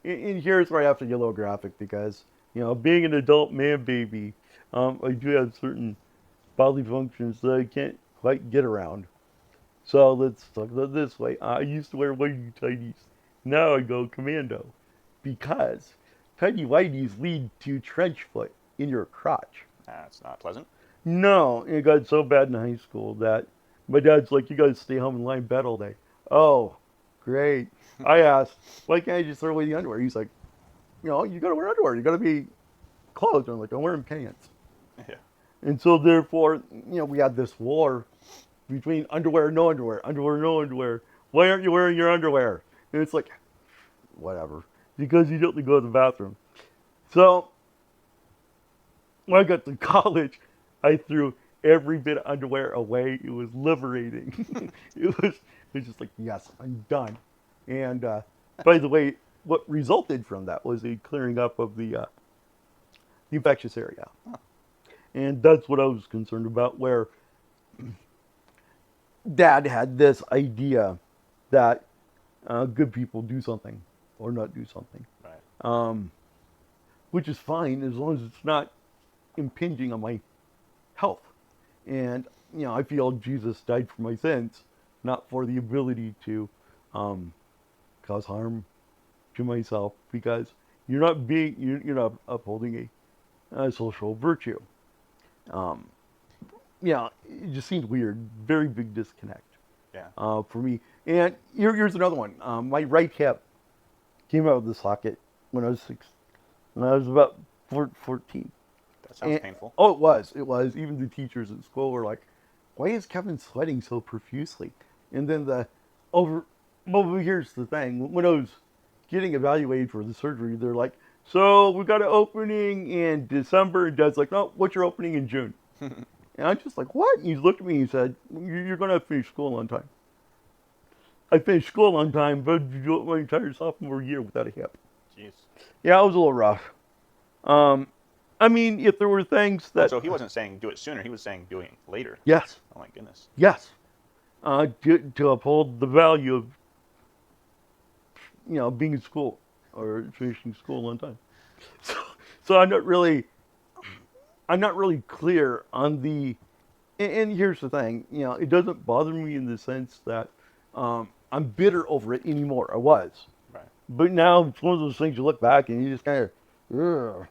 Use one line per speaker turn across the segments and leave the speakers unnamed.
and here's where I have to get a little graphic because, being an adult man baby, I do have certain bodily functions that I can't quite get around. So let's talk about it this way. I used to wear whitey tighties. Now I go commando because tighty whities lead to trench foot in your crotch.
That's not pleasant.
No, it got so bad in high school that my dad's like, "You gotta stay home and lie in bed all day." Oh, great. I asked, "Why can't I just throw away the underwear?" He's like, "You gotta wear underwear. You gotta be clothed." I'm like, "I'm wearing pants."
Yeah.
And so therefore, we had this war between underwear, no underwear, underwear, no underwear. Why aren't you wearing your underwear? And it's like, whatever, because you don't go to the bathroom. So when I got to college, I threw every bit of underwear away. It was liberating. it was just like, yes, I'm done. And by the way, what resulted from that was a clearing up of the infectious area.
Huh.
And that's what I was concerned about, where dad had this idea that good people do something or not do something,
Right.
um, which is fine as long as it's not impinging on my health. And I feel Jesus died for my sins, not for the ability to um, cause harm to myself, because you're not upholding a social virtue. Um, it just seemed weird. Very big disconnect
Yeah.
for me. And here's another one. My right hip came out of the socket when I was when I was about 14.
That sounds
And
painful.
oh, it was. It was. Even the teachers at school were like, "Why is Kevin sweating so profusely?" And then over. Well, here's the thing. When I was getting evaluated for the surgery, they're like, "So we got an opening in December." And Dad's like, "No, what's your opening in June?" And I'm just like, "What?" And he looked at me and he said, "You're going to finish school on time." I finished school on time, but my entire sophomore year without a hip.
Jeez.
Yeah, it was a little rough. Um, I mean, if there were things
Oh,
that,
so he wasn't saying do it sooner. He was saying doing it later.
yes,
Oh my goodness.
yes, to uphold the value of being in school or finishing school on time. So, so I'm not really clear on the. And here's the thing, it doesn't bother me in the sense that I'm bitter over it anymore. I was,
Right.
but now it's one of those things you look back and you just kind of,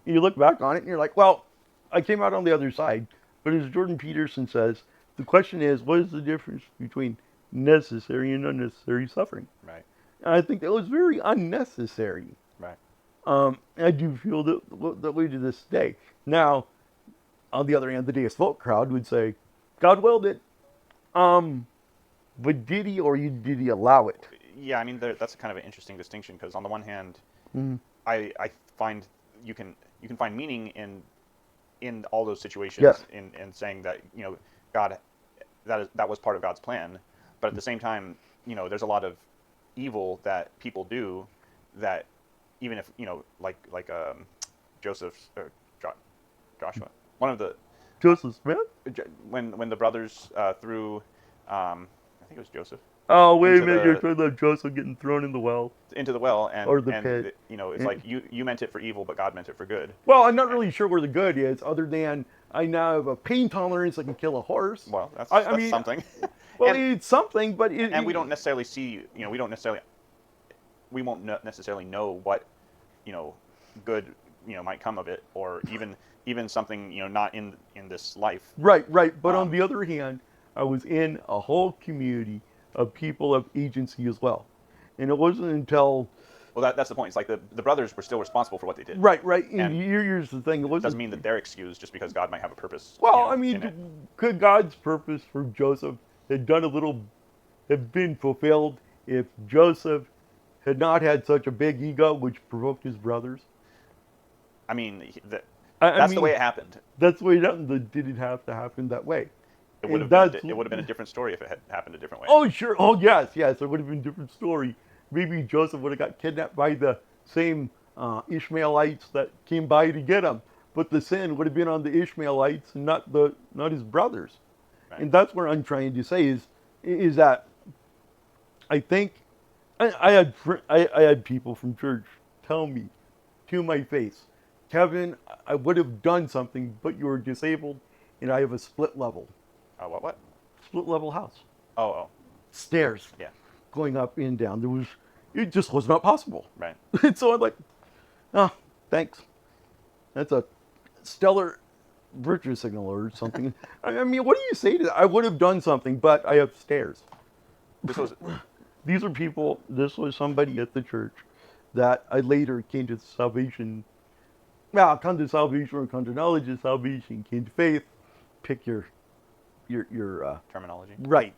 you look back on it and you're like, well, I came out on the other side. But as Jordan Peterson says, the question is, what is the difference between necessary and unnecessary suffering?
Right.
And I think that was very unnecessary.
Right.
I do feel that way to this day. Now, on the other hand, the Deist Folk crowd would say, God willed it. Um, but did he or did he allow it?
Yeah. I mean, that's kind of an interesting distinction because on the one hand,
Mm-hmm.
I find you can find meaning in all those
Yes.
situations in saying that God that was part of God's plan, but at the same time there's a lot of evil that people do that even if like Joseph or Joshua, one of the
Joseph Smith?
when the brothers threw I think it was Joseph
Oh, wait a
into
minute. You're talking about Joseph getting thrown in the well
the well,
or the
and
pit.
it's like you meant it for evil but God meant it for good.
Well, I'm not really sure where the good is, other than I now have a pain tolerance. I can kill a horse.
Well,
I
that's
mean,
something.
well,
and
it's something, but
and we don't necessarily see, we don't necessarily, we won't necessarily know what, you know, good, might come of it, or even something, not in this life.
right, right. But on
Um,
the other hand, I was in a whole community of people of agency as well, and it wasn't until
well, that's the point. It's like the brothers were still responsible for what they did,
right, right. And
and
here's the thing: it
doesn't
wasn't.
mean that they're excused just because God might have a purpose,
Well, I
in it.
mean, could God's purpose for Joseph had done a little have been fulfilled if Joseph had not had such a big ego, which provoked his brothers?
I mean,
I
that's the way
mean,
it happened.
that's the way it happened. Did it have to happen that way?
It would
And
have been
that's
it would have been a different story if it had happened a different way.
oh sure, oh yes, yes. It would have been a different story. Maybe Joseph would have got kidnapped by the same Ishmaelites that came by to get him, but the sin would have been on the Ishmaelites and not his brothers.
Right.
And that's what I'm trying to say is that I think I had people from church tell me to my face, Kevin, I would have done something, but you were disabled, and I have a
What?
split level house,
Oh,
stairs
yeah,
going up and down. It just was not possible.
right.
And so I'm like, oh, thanks. That's a stellar virtue signal or something. I mean, what do you say to that? I would have done something, but I have stairs.
This was
These are people, this was somebody at the church that I later came to salvation. Well, come to salvation or come to knowledge of salvation, came to faith. Pick your
terminology.
right.